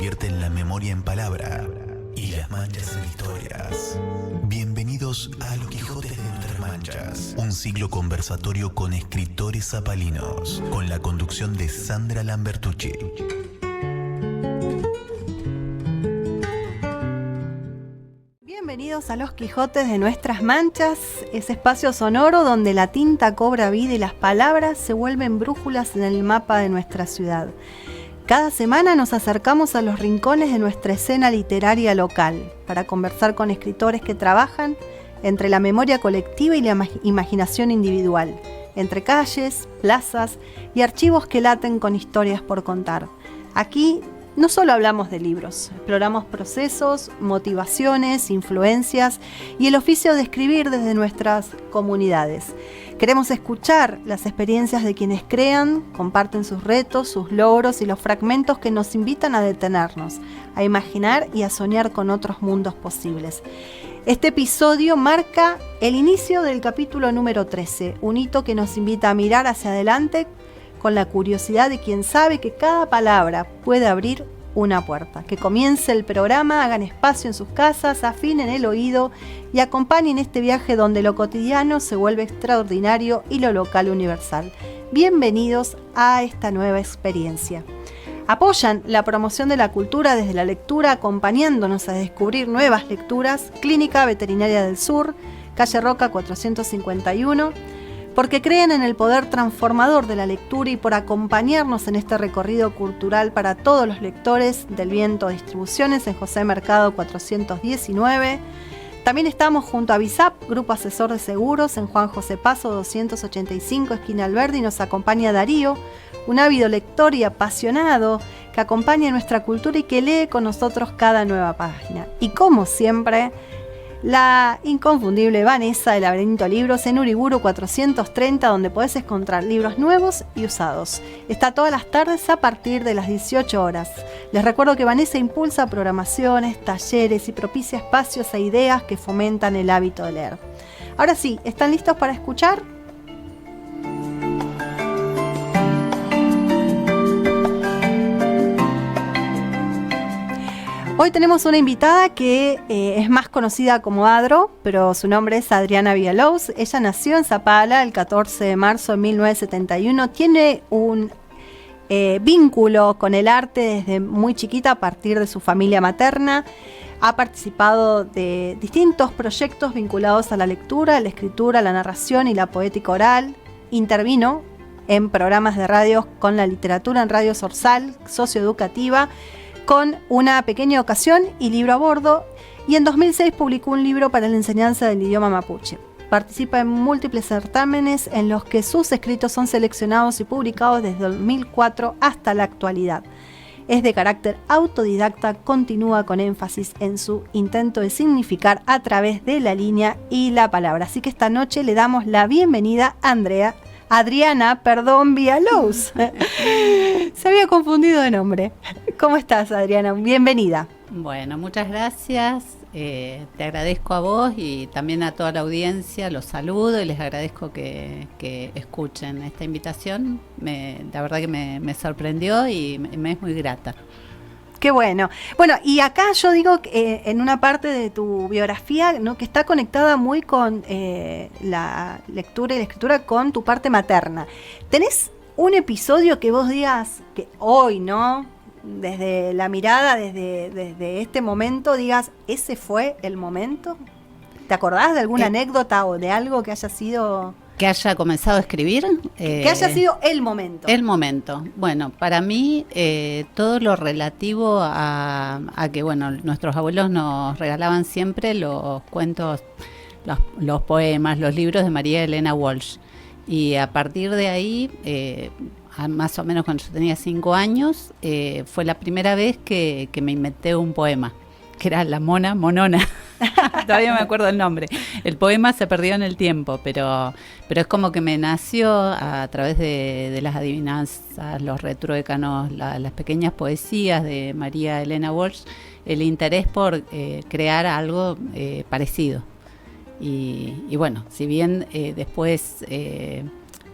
convierten la memoria en palabra y las manchas en historias. Bienvenidos a Los Quijotes de Nuestras Manchas, un ciclo conversatorio con escritores zapalinos, con la conducción de Sandra Lambertucci. Bienvenidos a Los Quijotes de Nuestras Manchas, ese espacio sonoro donde la tinta cobra vida y las palabras se vuelven brújulas en el mapa de nuestra ciudad. Cada semana nos acercamos a los rincones de nuestra escena literaria local para conversar con escritores que trabajan entre la memoria colectiva y la imaginación individual, entre calles, plazas y archivos que laten con historias por contar. Aquí no solo hablamos de libros, exploramos procesos, motivaciones, influencias y el oficio de escribir desde nuestras comunidades. Queremos escuchar las experiencias de quienes crean, comparten sus retos, sus logros y los fragmentos que nos invitan a detenernos, a imaginar y a soñar con otros mundos posibles. Este episodio marca el inicio del capítulo número 13, un hito que nos invita a mirar hacia adelante con la curiosidad de quien sabe que cada palabra puede abrir una puerta. Que comience el programa, hagan espacio en sus casas, afinen el oído y acompañen este viaje donde lo cotidiano se vuelve extraordinario y lo local universal. Bienvenidos a esta nueva experiencia. Apoyan la promoción de la cultura desde la lectura, acompañándonos a descubrir nuevas lecturas. Clínica Veterinaria del Sur, calle Roca 451, porque creen en el poder transformador de la lectura y por acompañarnos en este recorrido cultural para todos los lectores del Viento Distribuciones en José Mercado 419. También estamos junto a BISAP, Grupo Asesor de Seguros, en Juan José Paso 285, esquina Alberdi, y nos acompaña Darío, un ávido lector y apasionado que acompaña nuestra cultura y que lee con nosotros cada nueva página. Y como siempre, la inconfundible Vanessa de Laberinto Libros en Uriburu 430, donde podés encontrar libros nuevos y usados. Está todas las tardes a partir de las 18 horas. Les recuerdo que Vanessa impulsa programaciones, talleres y propicia espacios e ideas que fomentan el hábito de leer. Ahora sí, ¿están listos para escuchar? Hoy tenemos una invitada que es más conocida como Adro, pero su nombre es Adriana Villalobos. Ella nació en Zapala el 14 de marzo de 1971. Tiene un vínculo con el arte desde muy chiquita a partir de su familia materna. Ha participado de distintos proyectos vinculados a la lectura, la escritura, la narración y la poética oral. Intervino en programas de radio con la literatura en Radio Sorsal, socioeducativa, con Una pequeña ocasión y Libro a bordo, y en 2006 publicó un libro para la enseñanza del idioma mapuche. Participa en múltiples certámenes en los que sus escritos son seleccionados y publicados desde 2004 hasta la actualidad. Es de carácter autodidacta, continúa con énfasis en su intento de significar a través de la línea y la palabra. Así que esta noche le damos la bienvenida a Adriana Villalobos. Se había confundido de nombre. ¿Cómo estás, Adriana? Bienvenida. Bueno, muchas gracias. Te agradezco a vos y también a toda la audiencia. Los saludo y les agradezco que escuchen esta invitación. La verdad que me sorprendió y me es muy grata. Qué bueno. Bueno, y acá yo digo que en una parte de tu biografía, ¿no?, que está conectada muy con la lectura y la escritura con tu parte materna. ¿Tenés un episodio que vos digas que hoy, ¿no?, desde la mirada, desde este momento, digas, ese fue el momento? ¿Te acordás de alguna anécdota o de algo que haya sido... ¿Que haya comenzado a escribir? Que haya sido el momento. El momento. Bueno, para mí todo lo relativo a que, bueno, nuestros abuelos nos regalaban siempre los cuentos, los poemas, los libros de María Elena Walsh. Y a partir de ahí, más o menos cuando yo tenía 5 años, fue la primera vez que me inventé un poema, que era La Monona. Todavía me acuerdo el nombre. El poema se perdió en el tiempo, pero es como que me nació a través de las adivinanzas, los retruécanos, las pequeñas poesías de María Elena Walsh, el interés por crear algo parecido. Y bueno, si bien después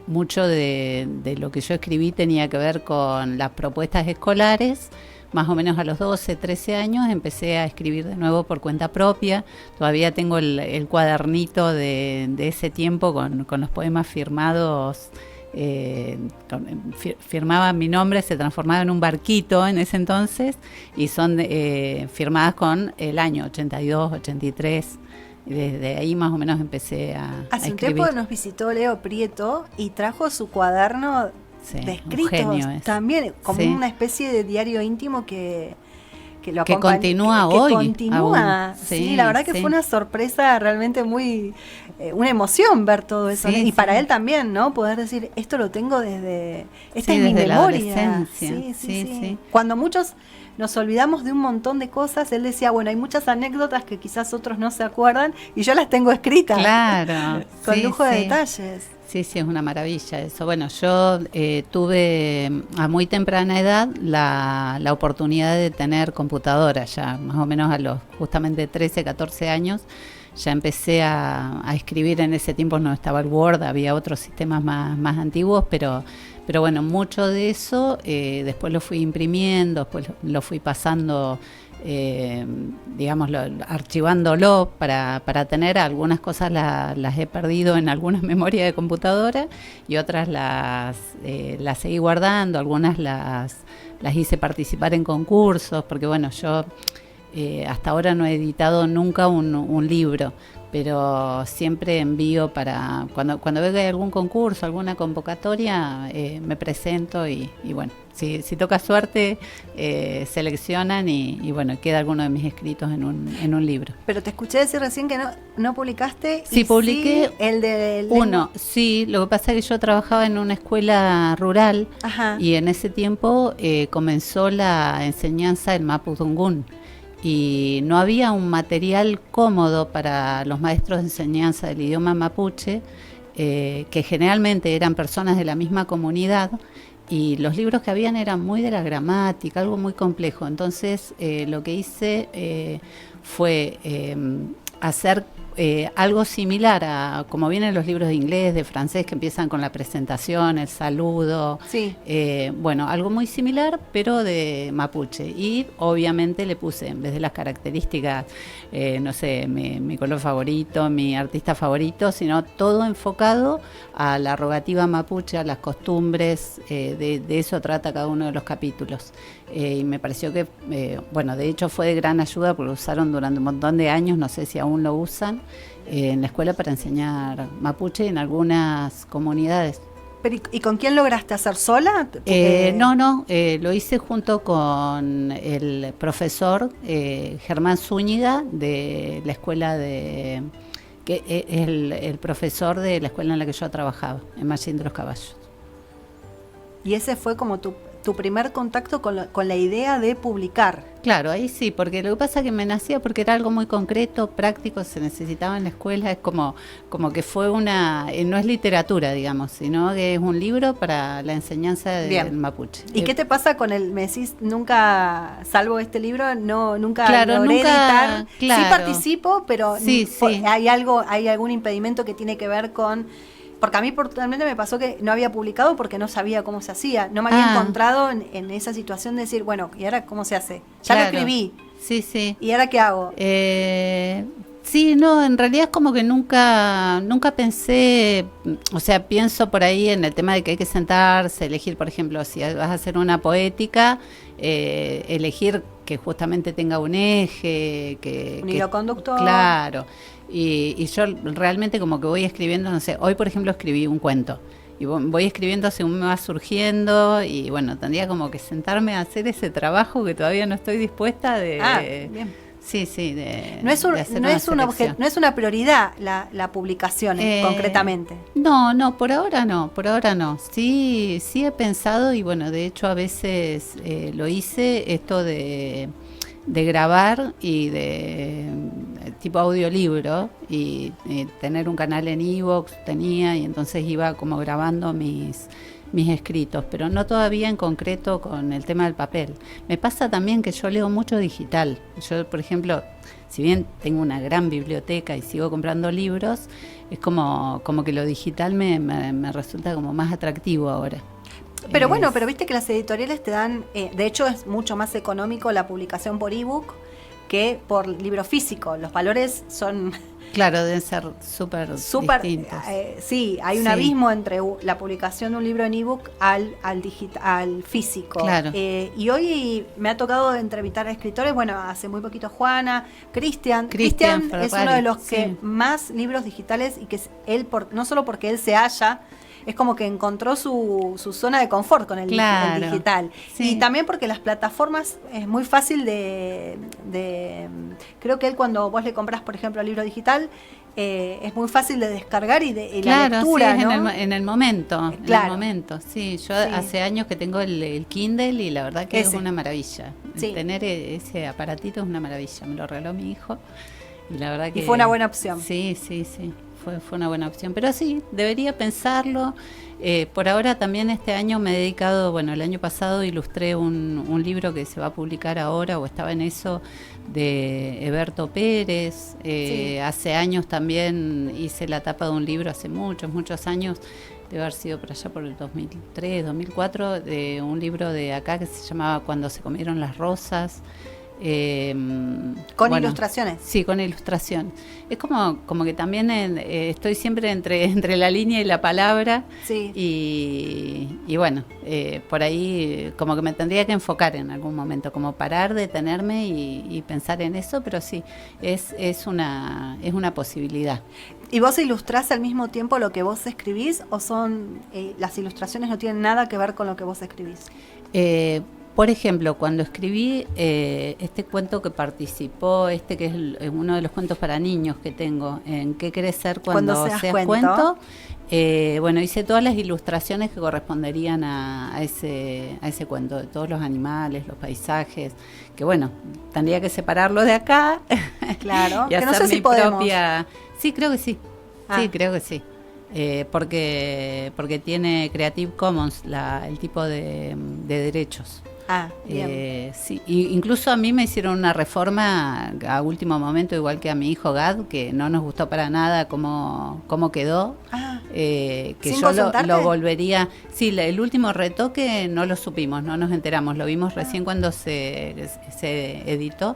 mucho de lo que yo escribí tenía que ver con las propuestas escolares, más o menos a los 12, 13 años empecé a escribir de nuevo por cuenta propia. Todavía tengo el cuadernito de ese tiempo con los poemas firmados. Firmaba mi nombre, se transformaba en un barquito en ese entonces, y son firmadas con el año 82, 83. Desde ahí más o menos empecé a Hace un escribir. tiempo nos visitó Leo Prieto y trajo su cuaderno de escritos también, como una especie de diario íntimo que lo que continúa que hoy. Continúa, aún. sí, la verdad que fue una sorpresa realmente muy, una emoción ver todo eso. Sí, y para él también, ¿no? Poder decir, esto lo tengo desde, esta es desde mi memoria. la adolescencia. Sí. Cuando muchos nos olvidamos de un montón de cosas, él decía, bueno, hay muchas anécdotas que quizás otros no se acuerdan y yo las tengo escritas. Claro. Con lujo de detalles. Sí, es una maravilla eso. Bueno, yo tuve a muy temprana edad la oportunidad de tener computadora ya, más o menos a los justamente 13, 14 años. Ya empecé a escribir. En ese tiempo no estaba el Word, había otros sistemas más antiguos, pero bueno, mucho de eso después lo fui imprimiendo, después lo fui pasando, archivándolo para tener. Algunas cosas las he perdido en algunas memorias de computadora y otras las seguí guardando. Algunas las hice participar en concursos, porque bueno, yo hasta ahora no he editado nunca un libro, pero siempre envío para cuando veo que hay algún concurso, alguna convocatoria, me presento y bueno, si toca suerte, seleccionan y bueno, queda alguno de mis escritos en un libro. Pero te escuché decir recién que no publicaste. Sí, publiqué el de uno. Sí, lo que pasa es que yo trabajaba en una escuela rural. Ajá. Y en ese tiempo comenzó la enseñanza del mapudungún. Y no había un material cómodo para los maestros de enseñanza del idioma mapuche, que generalmente eran personas de la misma comunidad, y los libros que habían eran muy de la gramática, algo muy complejo. Entonces lo que hice fue hacer algo similar a como vienen los libros de inglés, de francés, que empiezan con la presentación, el saludo. Sí. Bueno, algo muy similar, pero de mapuche. Y obviamente le puse, en vez de las características, no sé, mi color favorito, mi artista favorito, sino todo enfocado a la rogativa mapuche, a las costumbres. De eso trata cada uno de los capítulos. Y me pareció que, bueno, de hecho fue de gran ayuda porque lo usaron durante un montón de años, no sé si aún lo usan, en la escuela para enseñar mapuche en algunas comunidades. Pero, ¿y con quién lograste hacer? ¿Sola? No, lo hice junto con el profesor Germán Zúñiga de la escuela que es el profesor de la escuela en la que yo trabajaba, en Mallín de los Caballos. Y ese fue como tu primer contacto con la idea de publicar. Claro, ahí sí, porque lo que pasa es que me nacía porque era algo muy concreto, práctico, se necesitaba en la escuela. Es como que fue no es literatura, digamos, sino que es un libro para la enseñanza del mapuche. ¿Y qué te pasa con me decís, nunca, salvo este libro, nunca claro, logré editar? Claro. Sí participo, pero sí. hay algún impedimento que tiene que ver con... Porque a mí personalmente me pasó que no había publicado porque no sabía cómo se hacía. No me había encontrado en esa situación de decir, bueno, ¿y ahora cómo se hace? Ya lo escribí. Sí. ¿Y ahora qué hago? Sí, no, en realidad es como que nunca pensé, o sea, pienso por ahí en el tema de que hay que sentarse, elegir, por ejemplo, si vas a hacer una poética, elegir que justamente tenga un eje, un hilo conductor. Claro. Y yo realmente como que voy escribiendo, no sé, hoy por ejemplo escribí un cuento y voy escribiendo según me va surgiendo y bueno, tendría como que sentarme a hacer ese trabajo que todavía no estoy dispuesta de... bien. Sí, no es una prioridad la publicación concretamente. No, por ahora no. Sí he pensado y bueno, de hecho a veces lo hice, esto de grabar y de tipo audiolibro y tener un canal en iVoox tenía y entonces iba como grabando mis escritos, pero no todavía en concreto con el tema del papel. Me pasa también que yo leo mucho digital. Yo, por ejemplo, si bien tengo una gran biblioteca y sigo comprando libros, es como que lo digital me resulta como más atractivo ahora. Pero bueno, pero viste que las editoriales te dan, de hecho es mucho más económico la publicación por ebook que por libro físico. Los valores son... Claro, deben ser súper distintos. Sí, hay un abismo entre la publicación de un libro en ebook al físico. Claro. Y hoy me ha tocado entrevistar a escritores, bueno, hace muy poquito Juana, Cristian es uno de los que más libros digitales, y que es él, no solo porque él se halla, es como que encontró su zona de confort con el digital. Sí. Y también porque las plataformas es muy fácil de creo que él, cuando vos le compras, por ejemplo, el libro digital, es muy fácil de descargar y la lectura, sí, ¿no? en el momento. Claro. En el momento, sí. Yo hace años que tengo el Kindle y la verdad que es una maravilla. Sí. Tener ese aparatito es una maravilla. Me lo regaló mi hijo y la verdad que... Y fue una buena opción. Sí. Fue una buena opción, pero sí, debería pensarlo. Por ahora también este año me he dedicado, bueno, el año pasado ilustré un libro que se va a publicar ahora, o estaba en eso, de Eberto Pérez. Hace años también hice la tapa de un libro, hace muchos años, debe haber sido por allá por el 2003, 2004, de un libro de acá que se llamaba Cuando se comieron las rosas. Con ilustraciones. Sí, con ilustración. Es como que también estoy siempre entre la línea y la palabra. Sí. Y bueno, por ahí como que me tendría que enfocar en algún momento, como parar, detenerme y pensar en eso, pero sí, es una posibilidad. ¿Y vos ilustrás al mismo tiempo lo que vos escribís, o son las ilustraciones no tienen nada que ver con lo que vos escribís? Por ejemplo, cuando escribí este cuento que participó, que es uno de los cuentos para niños que tengo, en ¿Qué querés ser cuando seas cuento? Bueno, hice todas las ilustraciones que corresponderían a ese cuento, de todos los animales, los paisajes, que bueno, tendría que separarlo de acá. Claro, y que no sé si podemos. Propia... Sí, creo que sí. Sí, creo que sí. Porque tiene Creative Commons el tipo de derechos. Bien. Sí, incluso a mí me hicieron una reforma a último momento, igual que a mi hijo Gad, que no nos gustó para nada cómo quedó. Que yo lo volvería. Sí, el último retoque no lo supimos, no nos enteramos, lo vimos recién cuando se editó.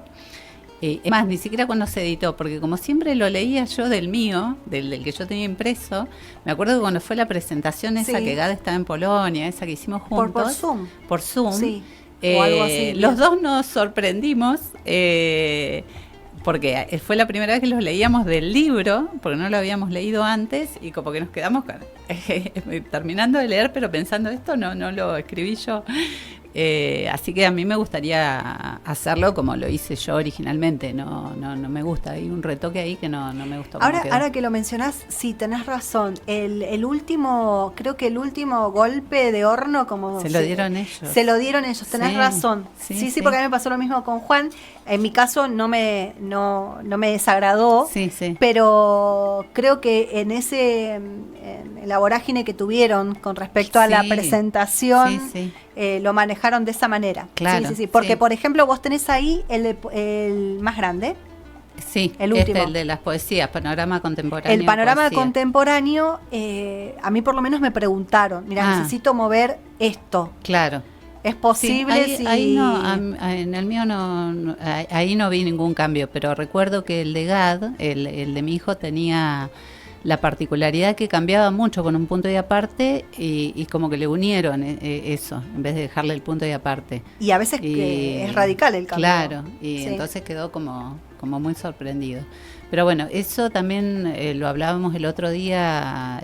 Es más, ni siquiera cuando se editó, porque como siempre lo leía yo del mío, del que yo tenía impreso. Me acuerdo que cuando fue la presentación esa, que Gad estaba en Polonia, esa que hicimos juntos. Por Zoom. Por Zoom. Sí. O algo así. Los dos nos sorprendimos, porque fue la primera vez que los leíamos del libro, porque no lo habíamos leído antes, y como que nos quedamos terminando de leer, pero pensando, esto no lo escribí yo. Así que a mí me gustaría hacerlo como lo hice yo originalmente. No me gusta, hay un retoque ahí que no me gustó. Ahora que lo mencionás, sí, tenés razón. Creo que el último golpe de horno, como se lo dieron ellos. Se lo dieron ellos, tenés razón. Sí, porque a mí me pasó lo mismo con Juan. En mi caso no me desagradó, pero creo que en la vorágine que tuvieron con respecto a la presentación, lo manejaron de esa manera. Claro, sí. Porque, por ejemplo, vos tenés ahí el más grande. Sí, el último. El de las poesías, Panorama Contemporáneo. El Panorama Contemporáneo, a mí por lo menos me preguntaron, mira, necesito mover esto. Claro. ¿Es posible? Ahí no, en el mío ahí no vi ningún cambio, pero recuerdo que el de Gad, el de mi hijo, tenía la particularidad que cambiaba mucho con un punto y aparte, y como que le unieron eso, en vez de dejarle el punto y aparte. Y a veces es radical el cambio. Claro, y entonces quedó como muy sorprendido. Pero bueno, eso también lo hablábamos el otro día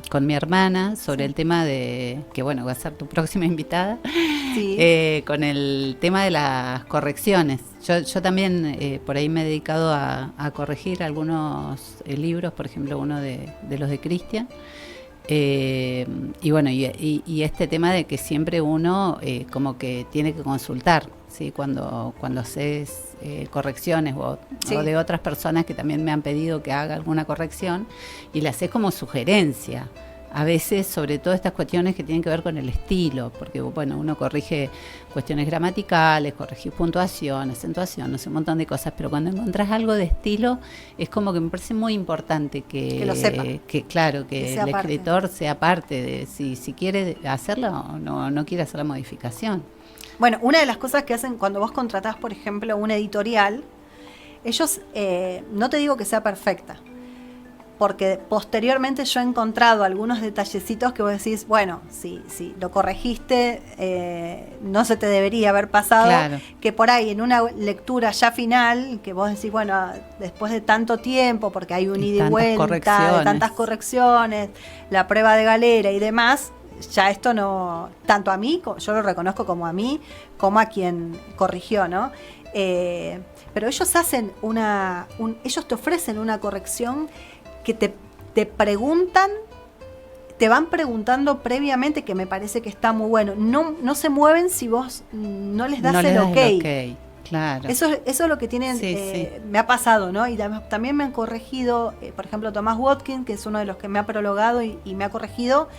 con mi hermana sobre el tema de, que bueno, va a ser tu próxima invitada, con el tema de las correcciones. Yo también por ahí me he dedicado a corregir algunos libros, por ejemplo uno de los de Cristian. Y bueno, y este tema de que siempre uno como que tiene que consultar, ¿sí? Cuando haces correcciones o de otras personas que también me han pedido que haga alguna corrección, y la haces como sugerencia, a veces, sobre todo estas cuestiones que tienen que ver con el estilo, porque bueno, uno corrige cuestiones gramaticales, corrige puntuación, acentuación, no sé, un montón de cosas, pero cuando encontrás algo de estilo, es como que me parece muy importante que lo sepa. Que claro, que el escritor sea parte de, si quiere hacerlo o no quiere hacer la modificación. Bueno, una de las cosas que hacen cuando vos contratás, por ejemplo, una editorial, ellos, no te digo que sea perfecta, porque posteriormente yo he encontrado algunos detallecitos que vos decís, bueno, si lo corregiste, no se te debería haber pasado, Claro. que por ahí en una lectura ya final, que vos decís, bueno, después de tanto tiempo, porque hay un ida y vuelta, de tantas correcciones, la prueba de galera y demás, ya esto no, tanto a mí, yo lo reconozco como a mí, como a quien corrigió, ¿no? Pero ellos hacen ellos te ofrecen una corrección que te preguntan, te van preguntando previamente, que me parece que está muy bueno. No se mueven si vos no les das el ok. Claro. Eso es lo que tienen, sí. me ha pasado, ¿no? Y también me han corregido, por ejemplo, Tomás Watkins, que es uno de los que me ha prologado y me ha corregido.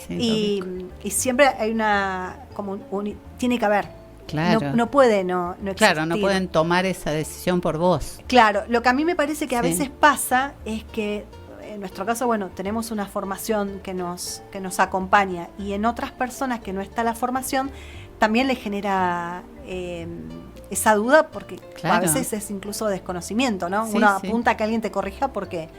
Y siempre hay tiene que haber. Claro. No puede no existir. Claro, no pueden tomar esa decisión por vos. Claro, lo que a mí me parece que a veces pasa es que, en nuestro caso, bueno, tenemos una formación que nos acompaña, y en otras personas que no está la formación, también le genera esa duda, porque a veces es incluso desconocimiento, ¿no? Uno apunta a que alguien te corrija porque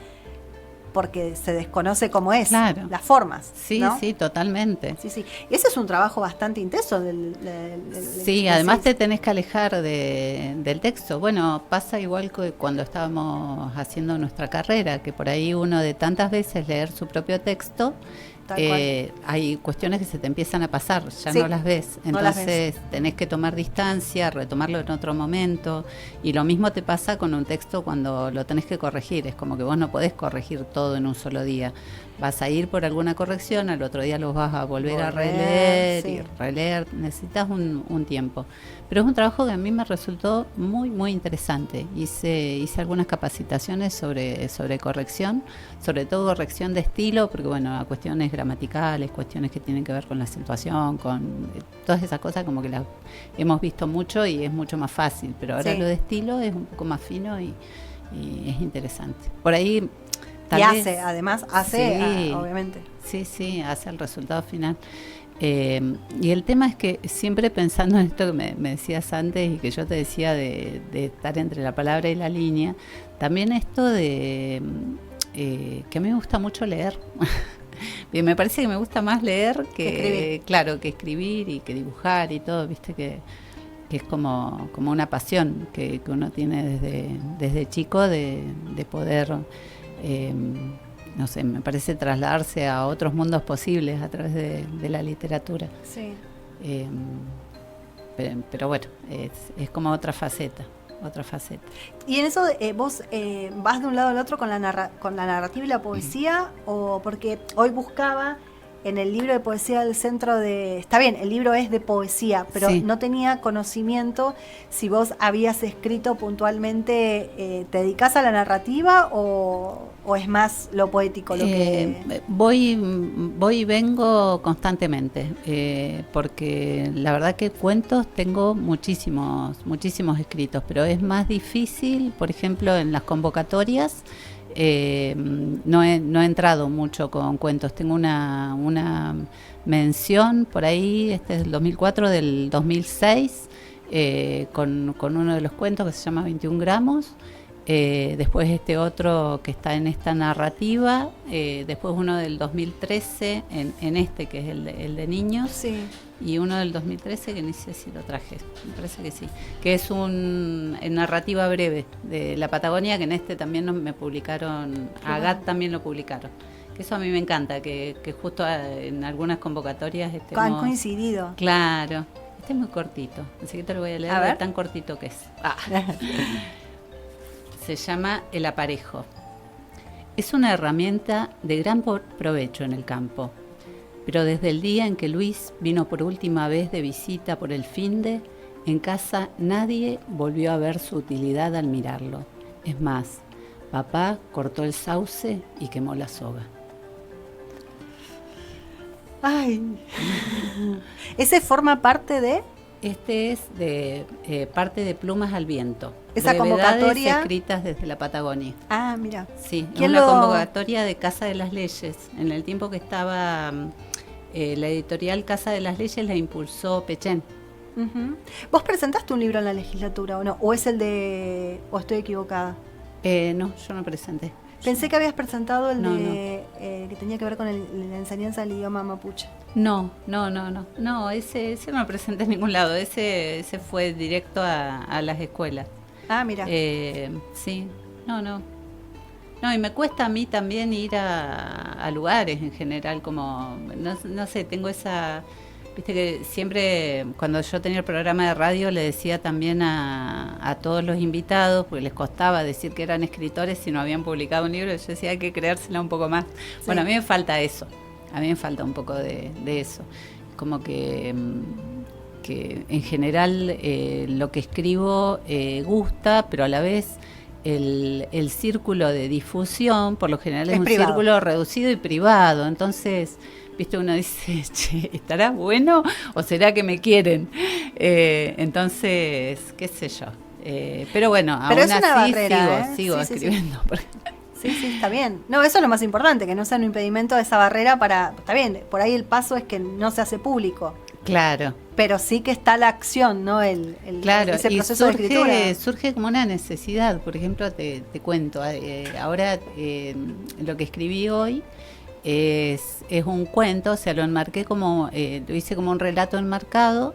se desconoce cómo es, las formas. Sí, ¿no? sí, totalmente. Sí. Y ese es un trabajo bastante intenso. Además te tenés que alejar del texto. Bueno, pasa igual que cuando estábamos haciendo nuestra carrera, que por ahí uno de tantas veces leer su propio texto, hay cuestiones que se te empiezan a pasar, ya no las ves, entonces tenés que tomar distancia, retomarlo en otro momento, y lo mismo te pasa con un texto cuando lo tenés que corregir, es como que vos no podés corregir todo en un solo día, vas a ir por alguna corrección, al otro día los vas a volver a releer y releer, necesitas un tiempo, pero es un trabajo que a mí me resultó muy muy interesante. Hice algunas capacitaciones sobre corrección, sobre todo corrección de estilo, porque bueno, a cuestiones gramaticales, cuestiones que tienen que ver con la acentuación, con todas esas cosas, como que las hemos visto mucho y es mucho más fácil, pero ahora lo de estilo es un poco más fino y es interesante. Por ahí además hace, obviamente. Sí, hace el resultado final. Y el tema es que siempre pensando en esto que me decías antes y que yo te decía de estar entre la palabra y la línea, también esto de que a mí me gusta mucho leer. Y me parece que me gusta más leer que escribir y que dibujar y todo, viste que es como una pasión que uno tiene desde chico de poder no sé, me parece trasladarse a otros mundos posibles a través de la literatura. Sí. Pero bueno, es como otra faceta. Y en eso vos vas de un lado al otro con la narrativa y la poesía, o porque hoy buscaba en el libro de poesía del centro está bien, el libro es de poesía, pero no tenía conocimiento si vos habías escrito puntualmente, ¿te dedicás a la narrativa o es más lo poético lo que...? Voy y vengo constantemente, porque la verdad que cuentos tengo muchísimos escritos, pero es más difícil, por ejemplo, en las convocatorias. No he entrado mucho con cuentos. Tengo una mención por ahí, este es del 2004, del 2006, con uno de los cuentos que se llama 21 gramos. Después este otro que está en esta narrativa, después uno del 2013 en este que es el de niños, y uno del 2013 que ni sé si lo traje, me parece que sí, que es en narrativa breve de la Patagonia, que en este también me publicaron, a GAT también lo publicaron, que eso a mí me encanta, que justo en algunas convocatorias han coincidido. Claro, este es muy cortito, así que te lo voy a leer de tan cortito que es. Se llama El aparejo. Es una herramienta de gran provecho en el campo, pero desde el día en que Luis vino por última vez de visita por el finde, en casa nadie volvió a ver su utilidad al mirarlo. Es más, papá cortó el sauce y quemó la soga. Ay. ¿Ese forma parte de? Este es de parte de Plumas al Viento. Esa Brevedades convocatoria escritas desde la Patagonia. Ah, mira. Sí, es ¿Quién una lo- convocatoria de Casa de las Leyes. En el tiempo que estaba la editorial Casa de las Leyes la impulsó Pechén. Ujú. ¿Vos presentaste un libro en la legislatura o no? ¿O es el de... o estoy equivocada? No, yo no presenté. Pensé que habías presentado el No, de que tenía que ver con la enseñanza del idioma mapuche. No, ese no lo presenté en ningún lado. Ese fue directo a las escuelas. Ah, mira. Sí, no. No, y me cuesta a mí también ir a lugares en general, como, no sé, tengo esa... Viste que siempre cuando yo tenía el programa de radio le decía también a todos los invitados, porque les costaba decir que eran escritores si no habían publicado un libro, yo decía hay que creérsela un poco más. Sí. Bueno, a mí me falta eso, a mí me falta un poco de eso. Como que en general lo que escribo gusta, pero a la vez el círculo de difusión por lo general es un privado. círculo reducido y privado, entonces... Viste, uno dice, che, ¿estará bueno o será que me quieren? Entonces, qué sé yo. Pero bueno, Pero aún es una así barrera, sigo Sí. escribiendo. Sí, está bien. No, eso es lo más importante, que no sea un impedimento de esa barrera para... Está bien, por ahí el paso es que no se hace público, Claro, pero sí que está la acción, ¿no? claro. Ese Y proceso de escritura. surge como una necesidad. Por ejemplo, te cuento, ahora lo que escribí hoy es un cuento, o sea, lo enmarqué como, lo hice como un relato enmarcado,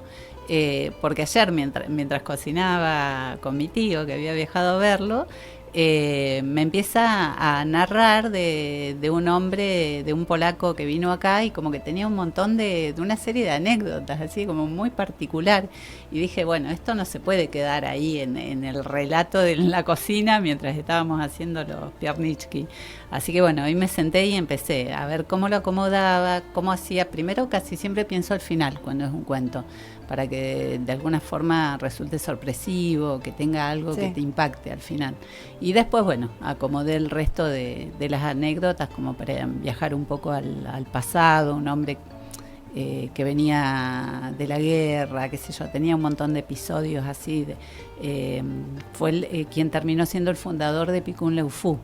porque ayer mientras cocinaba con mi tío, que había viajado a verlo, me empieza a narrar de un hombre, de un polaco que vino acá y como que tenía un montón de una serie de anécdotas, así como muy particular. Y dije, bueno, esto no se puede quedar ahí en el relato de la cocina mientras estábamos haciendo los pierniczki. Así que bueno, hoy me senté y empecé a ver cómo lo acomodaba, cómo hacía. Primero casi siempre pienso al final cuando es un cuento, para que de alguna forma resulte sorpresivo, que tenga algo que te impacte al final. Y después, bueno, acomodé el resto de las anécdotas como para viajar un poco al pasado, un hombre que venía de la guerra, qué sé yo, tenía un montón de episodios así. Fue quien terminó siendo el fundador de Picún Leu Fu.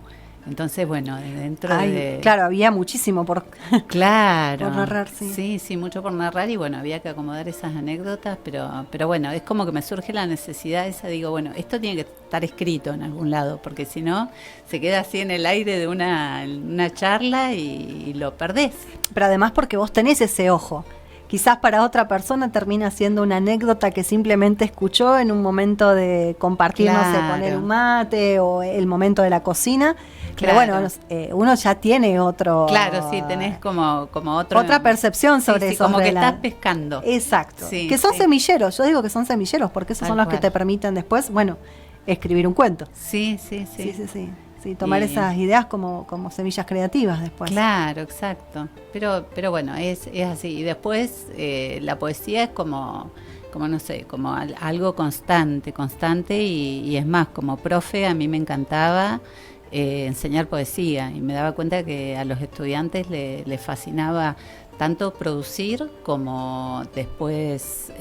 Entonces, bueno, dentro de... Claro, había muchísimo por narrar, sí. Sí, mucho por narrar y bueno, había que acomodar esas anécdotas, pero bueno, es como que me surge la necesidad esa, digo, bueno, esto tiene que estar escrito en algún lado, porque si no, se queda así en el aire de una charla y lo perdés. Pero además porque vos tenés ese ojo. Quizás para otra persona termina siendo una anécdota que simplemente escuchó en un momento de compartir, no sé, poner un mate o el momento de la cocina. Pero bueno, uno ya tiene otro... Claro, sí, tenés como otro... Otra percepción sobre eso. Como que estás pescando. Exacto. Que son semilleros, yo digo que son semilleros, porque esos son los que te permiten después, bueno, escribir un cuento. Sí, tomar esas ideas como semillas creativas después. Claro, exacto. Pero bueno, es así. Y después la poesía es como no sé, como algo constante y es más, como profe a mí me encantaba enseñar poesía y me daba cuenta que a los estudiantes les fascinaba tanto producir como después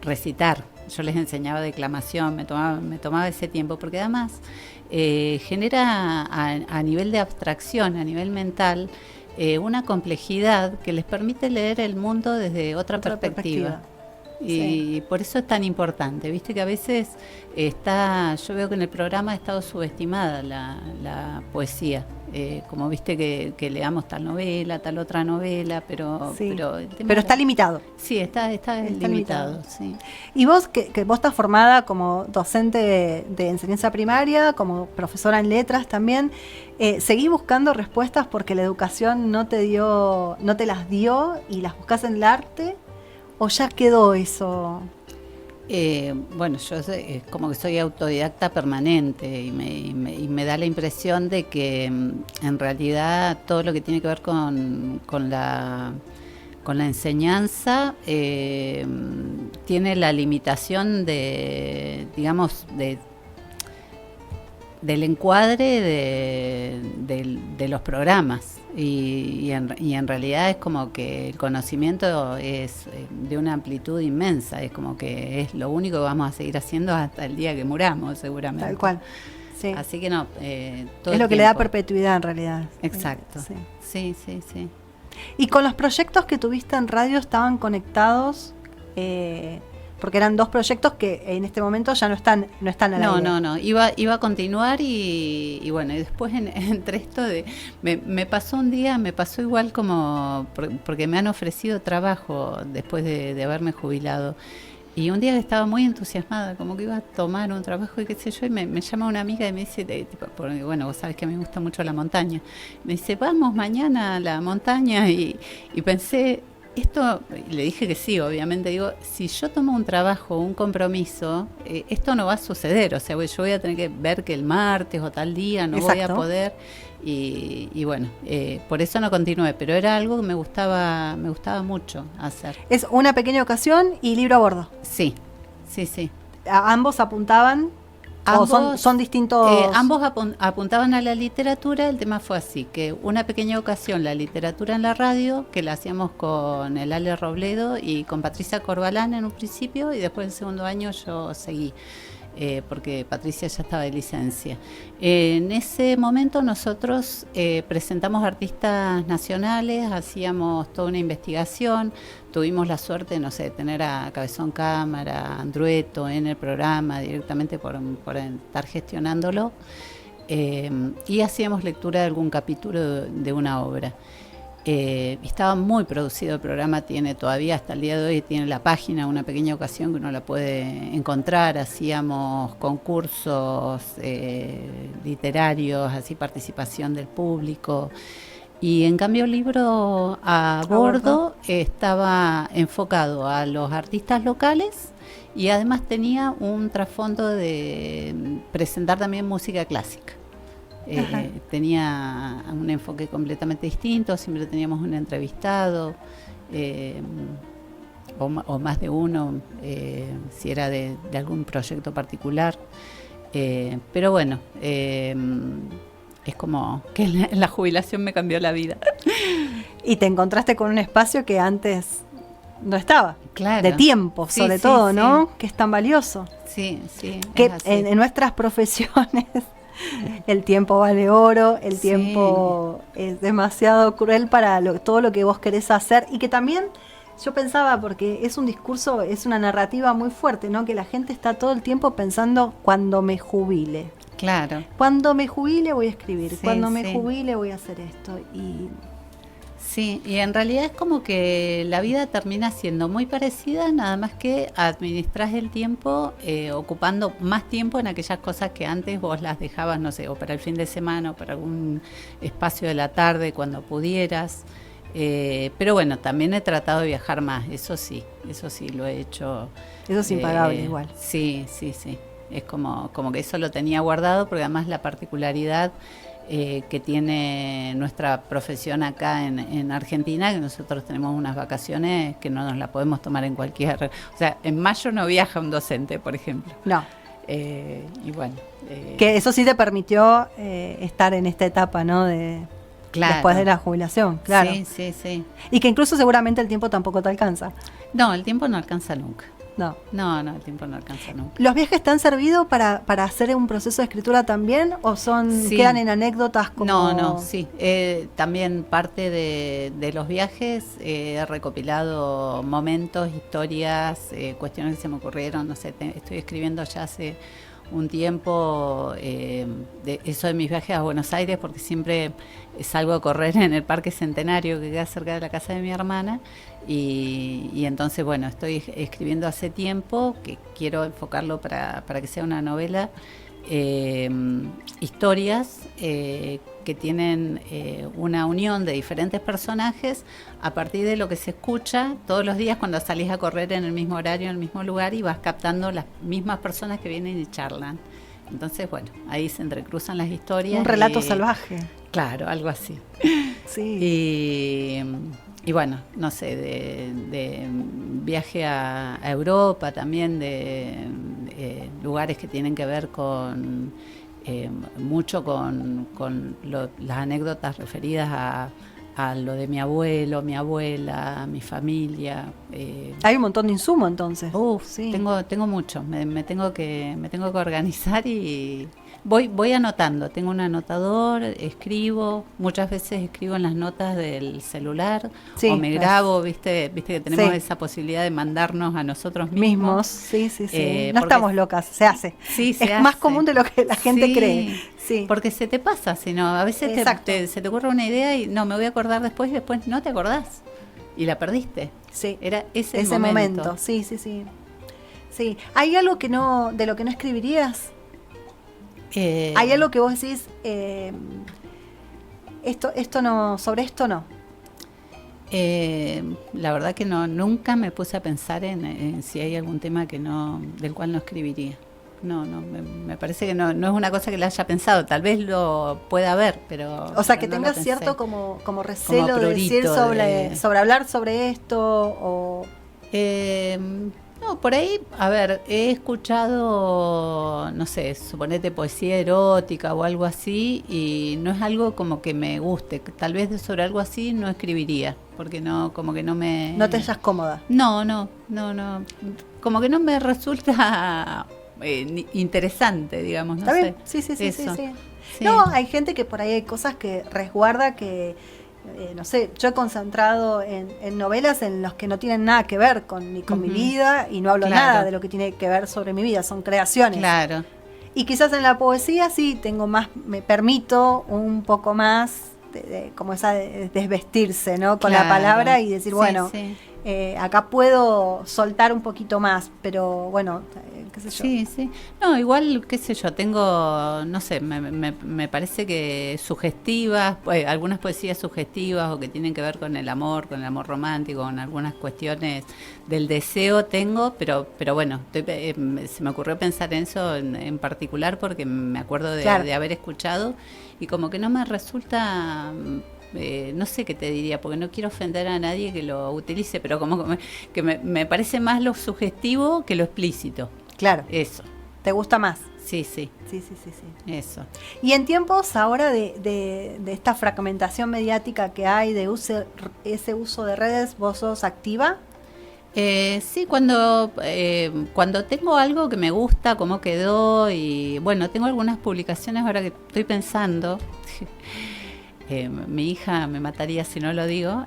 recitar. Yo les enseñaba declamación, me tomaba ese tiempo, porque además genera a nivel de abstracción, a nivel mental, una complejidad que les permite leer el mundo desde otra perspectiva. Y por eso es tan importante, viste que a veces yo veo que en el programa ha estado subestimada la poesía, como viste que leamos tal novela, tal otra novela, pero está limitado. Sí, está limitado. Sí. Y vos, que vos estás formada como docente de enseñanza primaria, como profesora en letras también, ¿seguís buscando respuestas porque la educación no te las dio y las buscás en el arte? ¿O ya quedó eso? Bueno, yo como que soy autodidacta permanente y me da la impresión de que en realidad todo lo que tiene que ver con la enseñanza tiene la limitación de, digamos, del encuadre de los programas. Y en realidad es como que el conocimiento es de una amplitud inmensa, es como que es lo único que vamos a seguir haciendo hasta el día que muramos, seguramente. Tal cual. Sí. Así que no, todo es lo el que le da tiempo. perpetuidad en realidad. Exacto. Sí. Sí. Y con los proyectos que tuviste en radio estaban conectados, porque eran 2 proyectos que en este momento ya no están al aire. No, iba a continuar y bueno, y después entre esto me pasó un día, me pasó igual como, porque me han ofrecido trabajo después de haberme jubilado. Y un día que estaba muy entusiasmada, como que iba a tomar un trabajo y qué sé yo, y me llama una amiga y me dice, porque bueno, vos sabés que a mí me gusta mucho la montaña. Me dice, vamos mañana a la montaña, y pensé, esto, le dije que sí, obviamente, digo, si yo tomo un trabajo, un compromiso, esto no va a suceder, o sea, yo voy a tener que ver que el martes o tal día no voy a poder, y bueno, por eso no continué, pero era algo que me gustaba mucho hacer. Es una pequeña ocasión y libro a bordo. Sí. ¿Ambos apuntaban? ¿O son distintos? Ambos apuntaban a la literatura. El tema fue así, que una pequeña ocasión, la literatura en la radio, que la hacíamos con el Ale Robledo y con Patricia Corbalán en un principio, y después el segundo año yo seguí, porque Patricia ya estaba de licencia. En ese momento nosotros presentamos artistas nacionales, hacíamos toda una investigación, tuvimos la suerte, no sé, de tener a Cabezón Cámara, Andrueto en el programa directamente por estar gestionándolo, y hacíamos lectura de algún capítulo de una obra. Estaba muy producido el programa, tiene todavía hasta el día de hoy, tiene la página, una pequeña ocasión que uno la puede encontrar. Hacíamos concursos literarios, así participación del público, y en cambio el libro a bordo estaba enfocado a los artistas locales y además tenía un trasfondo de presentar también música clásica. Tenía un enfoque completamente distinto, siempre teníamos un entrevistado, o más de uno, si era de algún proyecto particular, pero bueno, es como que la jubilación me cambió la vida. Y te encontraste con un espacio que antes no estaba, claro, de tiempo, sí, sobre todo, ¿no? Que es tan valioso. Sí, que en nuestras profesiones el tiempo vale oro, el tiempo es demasiado cruel para todo lo que vos querés hacer, y que también yo pensaba, porque es un discurso, es una narrativa muy fuerte, ¿no? Que la gente está todo el tiempo pensando, cuando me jubile. Claro. Cuando me jubile voy a escribir, Sí, cuando me sí. jubile voy a hacer esto. Y Sí, y en realidad es como que la vida termina siendo muy parecida, nada más que administrás el tiempo ocupando más tiempo en aquellas cosas que antes vos las dejabas, no sé, o para el fin de semana o para algún espacio de la tarde cuando pudieras. Pero bueno, también he tratado de viajar más, eso sí lo he hecho. eso es impagable igual. Sí. Es como que eso lo tenía guardado, porque además la particularidad que tiene nuestra profesión acá en Argentina, que nosotros tenemos unas vacaciones que no nos las podemos tomar en cualquier... O sea, en mayo no viaja un docente, por ejemplo. No. Y bueno... que eso sí te permitió estar en esta etapa, ¿no? Claro. Después de la jubilación, claro. Sí. Y que incluso seguramente el tiempo tampoco te alcanza. No, el tiempo no alcanza nunca. No, el tiempo no alcanza nunca. ¿Los viajes te han servido para hacer un proceso de escritura también? ¿O quedan en anécdotas como...? No, sí. También parte de los viajes he recopilado momentos, historias, cuestiones que se me ocurrieron. No sé, estoy escribiendo ya hace un tiempo de eso de mis viajes a Buenos Aires, porque siempre salgo a correr en el Parque Centenario, que queda cerca de la casa de mi hermana, y entonces, bueno, estoy escribiendo hace tiempo, que quiero enfocarlo para que sea una novela, historias que tienen una unión de diferentes personajes a partir de lo que se escucha todos los días cuando salís a correr en el mismo horario, en el mismo lugar, y vas captando las mismas personas que vienen y charlan. Entonces, bueno, ahí se entrecruzan las historias. Un relato salvaje. Claro, algo así. Sí. Y bueno, no sé, de viaje a Europa también, de lugares que tienen que ver con mucho con las anécdotas referidas a lo de mi abuelo, mi abuela, mi familia. Hay un montón de insumo entonces. Sí. Tengo mucho, me tengo que organizar y voy anotando. Tengo un anotador, escribo, muchas veces escribo en las notas del celular, o me grabo, viste que tenemos esa posibilidad de mandarnos a nosotros mismos. Sí. No estamos locas, se hace. Sí, se hace. Más común de lo que la gente cree. Sí. Porque se te pasa, sino a veces se te ocurre una idea y no, me voy a acordar después y después no te acordás y la perdiste. Sí. Era ese momento. Sí. Sí. ¿Hay algo de lo que no escribirías? ¿Hay algo que vos decís, esto no, sobre esto no? La verdad que nunca me puse a pensar en si hay algún tema del cual no escribiría. No, me parece que no es una cosa que la haya pensado. Tal vez lo pueda haber, pero... O sea, que tengas cierto como recelo como de decir sobre hablar sobre esto o... No, por ahí, a ver, he escuchado, no sé, suponete poesía erótica o algo así, y no es algo como que me guste. Tal vez sobre algo así no escribiría, porque como que no me... No te hallas cómoda. No. Como que no me resulta interesante, digamos, no sé. Sí. No, hay gente que por ahí hay cosas que resguarda que... no sé, yo he concentrado en novelas en los que no tienen nada que ver ni con mi vida y no hablo nada de lo que tiene que ver sobre mi vida, son creaciones. Claro. Y quizás en la poesía sí tengo más, me permito un poco más como esa de desvestirse, ¿no? Con la palabra y decir, acá puedo soltar un poquito más, pero bueno, qué sé yo. Sí. No, igual, qué sé yo, tengo, no sé, me parece que sugestivas, algunas poesías sugestivas o que tienen que ver con el amor romántico, con algunas cuestiones del deseo tengo, pero bueno, se me ocurrió pensar en eso en particular porque me acuerdo de haber escuchado y como que no me resulta... no sé qué te diría, porque no quiero ofender a nadie que lo utilice, pero como que me parece más lo sugestivo que lo explícito. Claro. Eso. ¿Te gusta más? Sí. Eso. Y en tiempos ahora de esta fragmentación mediática que hay, de ese uso de redes, ¿vos sos activa? Sí, cuando tengo algo que me gusta, cómo quedó, y bueno, tengo algunas publicaciones ahora que estoy pensando... mi hija me mataría si no lo digo.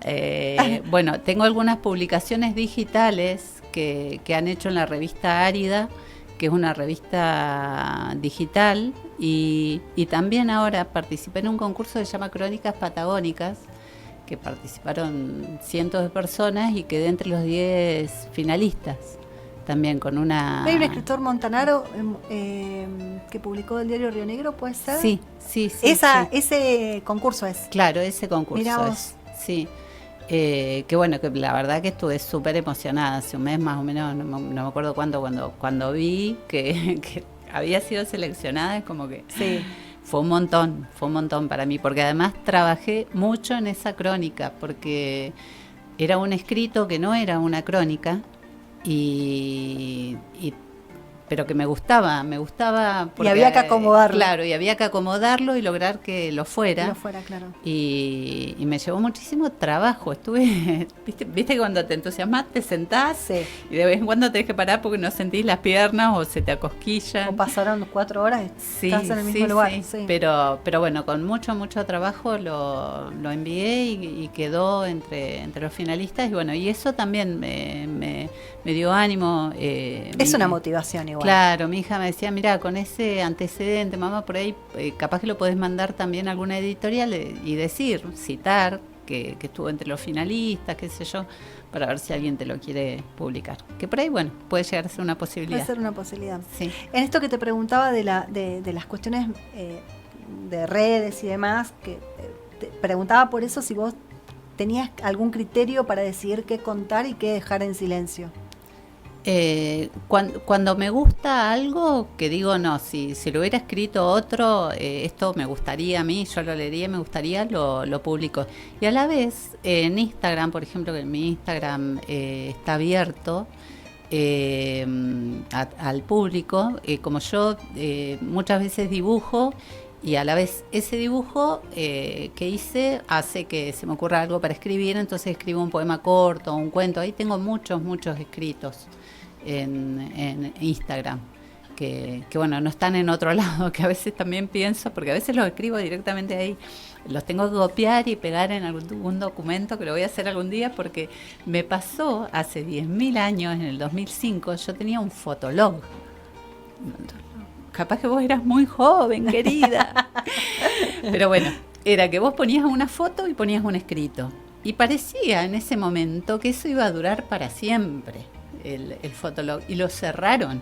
Bueno, tengo algunas publicaciones digitales que han hecho en la revista Árida, que es una revista digital, y también ahora participé en un concurso que se llama Crónicas Patagónicas, que participaron cientos de personas y quedé entre los 10 finalistas. También con una... Hay un escritor montanaro que publicó el diario Río Negro, ¿puede ser? Sí. Ese concurso es. Claro, ese concurso Mirá vos. es. Sí. Que bueno, que la verdad que estuve súper emocionada. Hace un mes más o menos, no me acuerdo cuándo, cuando vi que había sido seleccionada, es como que... Sí. Fue un montón para mí, porque además trabajé mucho en esa crónica, porque era un escrito que no era una crónica, pero que me gustaba porque, y había que acomodarlo. Claro, y había que acomodarlo y lograr que lo fuera. Claro. Y me llevó muchísimo trabajo. Estuve, viste que cuando te entusiasmas te sentás y de vez en cuando tenés que parar porque no sentís las piernas o se te acosquillan. O pasaron 4 horas y estás en el mismo lugar. Sí. Pero bueno, con mucho trabajo lo envié y quedó entre los finalistas. Y bueno, y eso también me dio ánimo. Es una motivación igual. Claro, mi hija me decía, mira, con ese antecedente, mamá, por ahí capaz que lo podés mandar también a alguna editorial y citar que estuvo entre los finalistas, qué sé yo, para ver si alguien te lo quiere publicar. Que por ahí, bueno, puede llegar a ser una posibilidad. Puede ser una posibilidad. Sí. En esto que te preguntaba de las cuestiones de redes y demás, que te preguntaba por eso si vos tenías algún criterio para decidir qué contar y qué dejar en silencio. Cuando me gusta algo, que digo, no, si lo hubiera escrito otro, esto me gustaría a mí, yo lo leería, me gustaría, lo publico. Y a la vez, en Instagram, por ejemplo, que mi Instagram está abierto, al público, como yo muchas veces dibujo, y a la vez ese dibujo que hice hace que se me ocurra algo para escribir, entonces escribo un poema corto, un cuento. Ahí tengo muchos escritos en Instagram, que bueno, no están en otro lado, que a veces también pienso, porque a veces los escribo directamente ahí, los tengo que copiar y pegar en algún documento, que lo voy a hacer algún día, porque me pasó hace 10.000 años, en el 2005, yo tenía un fotolog. Capaz que vos eras muy joven, querida. Pero bueno, era que vos ponías una foto y ponías un escrito. Y parecía en ese momento que eso iba a durar para siempre, el fotolog. Y lo cerraron.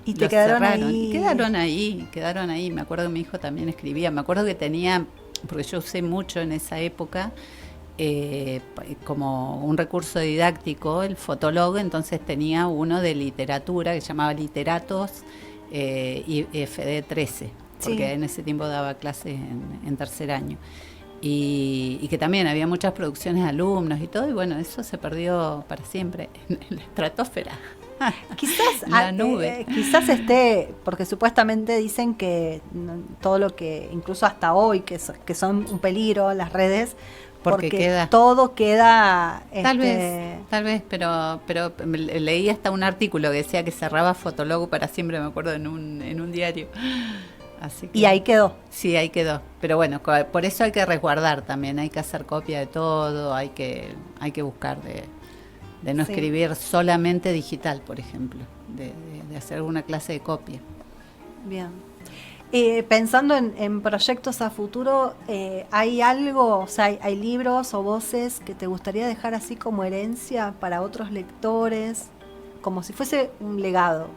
Y te quedaron ahí. Quedaron ahí. Me acuerdo que mi hijo también escribía. Me acuerdo que tenía, porque yo usé mucho en esa época, como un recurso didáctico, el fotolog. Entonces tenía uno de literatura que se llamaba Literatos, y FD13, porque en ese tiempo daba clases en tercer año, y que también había muchas producciones de alumnos y todo, y bueno, eso se perdió para siempre en la estratosfera. Quizás la nube. Quizás esté, porque supuestamente dicen que todo lo que, incluso hasta hoy, que son un peligro las redes, porque todo queda... Tal vez, pero leí hasta un artículo que decía que cerraba Fotolog para siempre, me acuerdo, en un diario. Así que, y ahí quedó. Sí, ahí quedó. Pero bueno, por eso hay que resguardar también, hay que hacer copia de todo, hay que buscar de no escribir solamente digital, por ejemplo, de hacer alguna clase de copia. Bien. Pensando en proyectos a futuro, ¿hay algo, o sea, hay libros o voces que te gustaría dejar así como herencia para otros lectores, como si fuese un legado?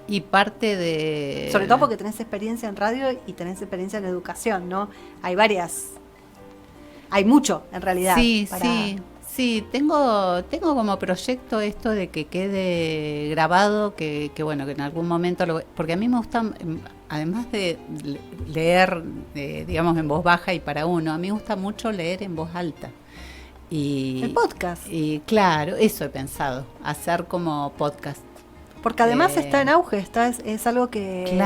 Y parte de... Sobre todo porque tenés experiencia en radio y tenés experiencia en educación, ¿no? Hay mucho en realidad. Sí, tengo como proyecto esto de que quede grabado, que bueno, que en algún momento porque a mí me gusta, además de leer, digamos, en voz baja y para uno, a mí me gusta mucho leer en voz alta. El podcast. Y claro, eso he pensado, hacer como podcast. Porque además está en auge, es algo que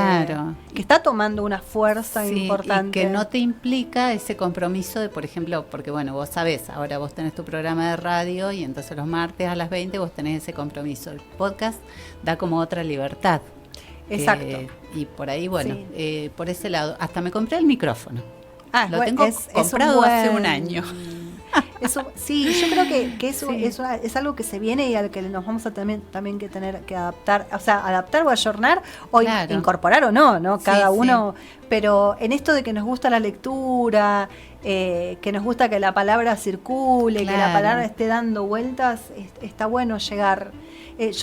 está tomando una fuerza importante. Y que no te implica ese compromiso de, por ejemplo, porque bueno, vos sabés, ahora vos tenés tu programa de radio y entonces los martes a las 20 vos tenés ese compromiso. El podcast da como otra libertad. Exacto. Y por ahí, bueno, por ese lado, hasta me compré el micrófono. Lo tengo comprado hace un año. Eso, sí, yo creo que eso es algo que se viene y al que nos vamos a también que tener que adaptar, o sea, adaptar o ayornar o incorporar o no, cada uno, pero en esto de que nos gusta la lectura, que nos gusta que la palabra circule, que la palabra esté dando vueltas, está bueno llegar. El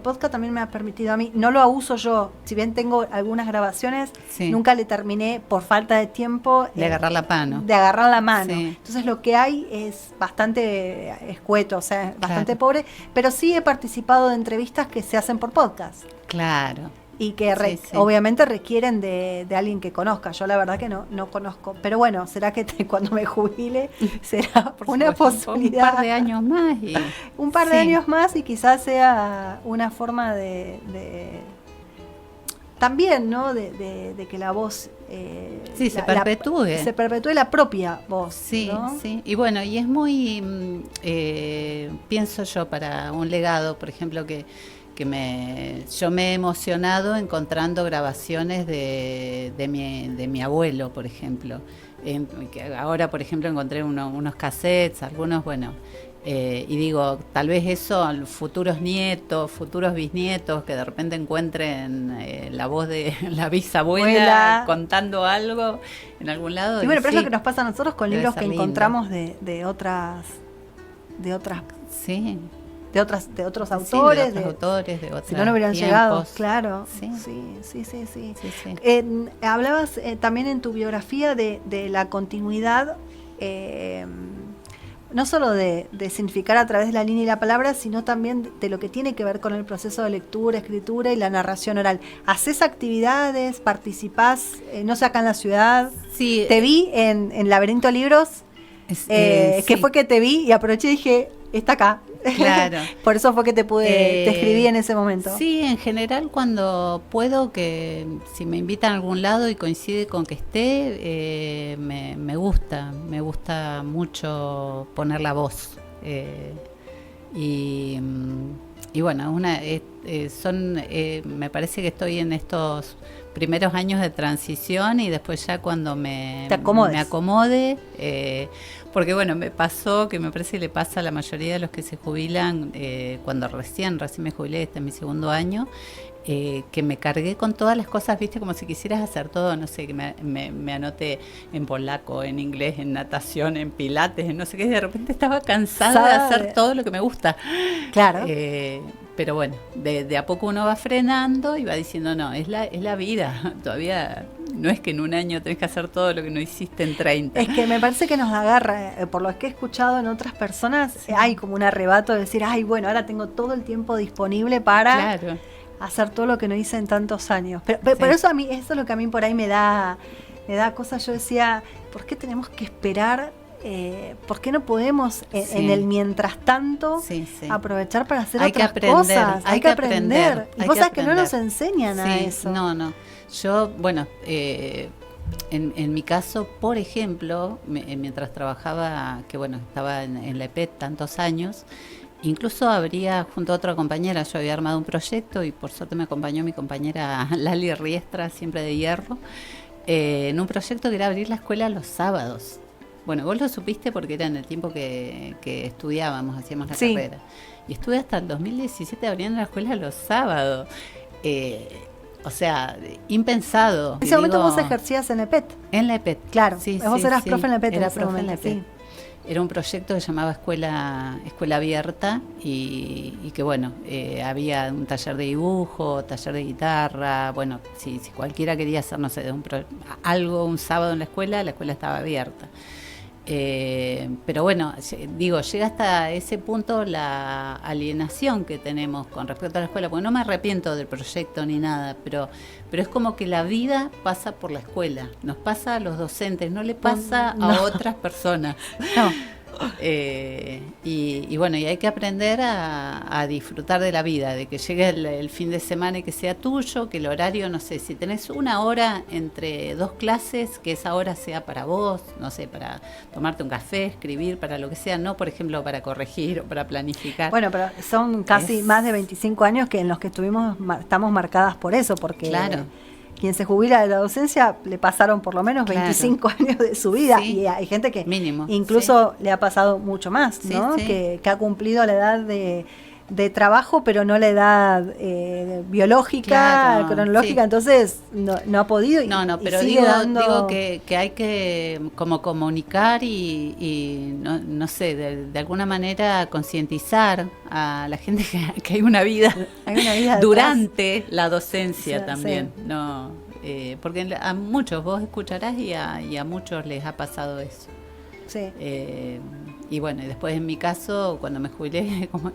podcast también me ha permitido a mí, no lo uso yo, si bien tengo algunas grabaciones, nunca le terminé por falta de tiempo. De agarrar la mano. Sí. Entonces lo que hay es bastante escueto, o sea, bastante pobre, pero sí he participado de entrevistas que se hacen por podcast. Claro. Y que obviamente requieren de alguien que conozca. Yo la verdad que no conozco. Pero bueno, será que cuando me jubile será una posibilidad. Un par de años más. Un par de años más y quizás sea una forma de también, ¿no? De que la voz... se perpetúe. Se perpetúe la propia voz. Sí, ¿no? sí. Y bueno, y es muy... pienso yo para un legado, por ejemplo, que yo me he emocionado encontrando grabaciones de mi abuelo, por ejemplo. Que ahora, por ejemplo, encontré unos cassettes, algunos, bueno, y digo, tal vez eso, futuros nietos, futuros bisnietos, que de repente encuentren la voz de la bisabuela contando algo en algún lado. Y bueno, pero es lo que nos pasa a nosotros con libros que encontramos de otras... Sí. De otros autores, de otros si no hubieran tiempos. llegado, claro. Sí. Hablabas también en tu biografía de la continuidad, no solo de significar a través de la línea y la palabra, sino también de lo que tiene que ver con el proceso de lectura, escritura y la narración oral. ¿Haces actividades? ¿Participás? No sé, acá en la ciudad. Sí. Te vi en Laberinto Libros. que sí. fue que te vi y aproveché y dije, está acá. Claro. Por eso fue que te escribí en ese momento. Sí, en general cuando puedo, que si me invitan a algún lado y coincide con que esté, me gusta mucho poner la voz. Y bueno, me parece que estoy en estos primeros años de transición y después ya cuando me acomode, porque bueno, me pasó que me parece que le pasa a la mayoría de los que se jubilan, cuando recién me jubilé, este es mi segundo año, que me cargué con todas las cosas, viste, como si quisieras hacer todo, no sé, que me anoté en polaco, en inglés, en natación, en pilates, en no sé qué, y de repente estaba cansada de hacer todo lo que me gusta. Claro. Pero bueno, de a poco uno va frenando y va diciendo, no, es la vida, todavía no es que en un año tenés que hacer todo lo que no hiciste en 30. Es que me parece que nos agarra, por lo que he escuchado en otras personas, hay como un arrebato de decir, ay, bueno, ahora tengo todo el tiempo disponible para hacer todo lo que no hice en tantos años. Pero eso es lo que a mí por ahí me da cosas. Yo decía, ¿por qué tenemos que esperar? ¿Por qué no podemos en el mientras tanto aprovechar para hacer otras cosas? Hay que aprender. Y cosas que no nos enseñan a eso. No. Yo, bueno, en mi caso, por ejemplo, mientras trabajaba, que bueno, estaba en la EPET tantos años, incluso junto a otra compañera, yo había armado un proyecto y por suerte me acompañó mi compañera Lali Riestra, siempre de Hierro, en un proyecto que era abrir la escuela los sábados. Bueno, vos lo supiste porque era en el tiempo que estudiábamos, hacíamos la carrera. Y estuve hasta el 2017 abriendo la escuela los sábados. O sea, impensado. En ese momento vos ejercías en EPET. En la EPET. Claro, vos eras profe en la EPET. Era profe en la EPET. Era un proyecto que se llamaba Escuela Abierta y que bueno, había un taller de dibujo, taller de guitarra, bueno, si cualquiera quería hacer, no sé, un sábado en la escuela estaba abierta. Pero bueno, digo, llega hasta ese punto la alienación que tenemos con respecto a la escuela, porque no me arrepiento del proyecto ni nada, pero es como que la vida pasa por la escuela, nos pasa a los docentes, no le pasa a otras personas. No. Y bueno, y hay que aprender a disfrutar de la vida, de que llegue el fin de semana y que sea tuyo, que el horario, no sé, si tenés una hora entre dos clases, que esa hora sea para vos, no sé, para tomarte un café, escribir, para lo que sea, no, por ejemplo, para corregir o para planificar. Bueno, pero son casi más de 25 años que en los que estamos marcadas por eso, porque quien se jubila de la docencia le pasaron por lo menos 25 años de su vida, y hay gente que mínimo, incluso le ha pasado mucho más, ¿no? Que ha cumplido la edad de trabajo, pero no la edad biológica, cronológica, entonces no ha podido. Pero digo que hay que como comunicar y no sé, de alguna manera concientizar a la gente que hay una vida, durante la docencia también, no, porque a muchos vos escucharás y a muchos les ha pasado eso. Sí. Y bueno, y después en mi caso, cuando me jubilé, como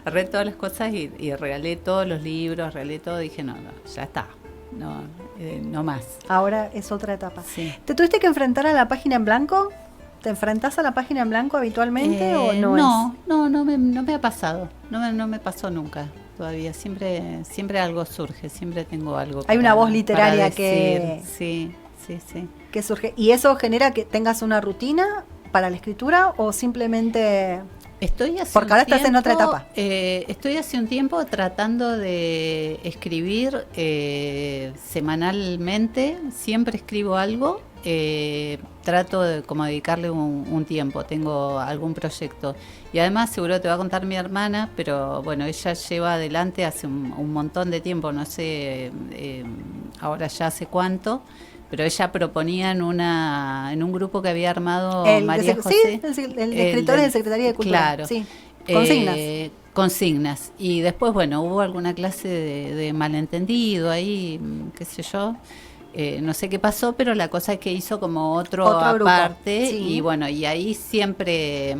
agarré todas las cosas y regalé todos los libros, regalé todo, dije, no, ya está, no más. Ahora es otra etapa. Sí. ¿Te tuviste que enfrentar a la página en blanco? ¿Te enfrentás a la página en blanco habitualmente o no? No me ha pasado, no me pasó nunca. Todavía siempre algo surge, siempre tengo algo. Hay una voz literaria que sí. Que surge. ¿Y eso genera que tengas una rutina para la escritura o simplemente porque ahora estás en otra etapa? Estoy hace un tiempo tratando de escribir semanalmente, siempre escribo algo, trato de como dedicarle un tiempo, tengo algún proyecto y además seguro te va a contar mi hermana, pero bueno, ella lleva adelante hace un montón de tiempo, no sé ahora ya hace cuánto, pero ella proponía en un grupo que había armado María José. Sí, el escritor de Secretaría de Cultura. Claro. Sí. Consignas. Y después, bueno, hubo alguna clase de malentendido ahí, qué sé yo. No sé qué pasó, pero la cosa es que hizo como otro aparte. Y bueno, y ahí siempre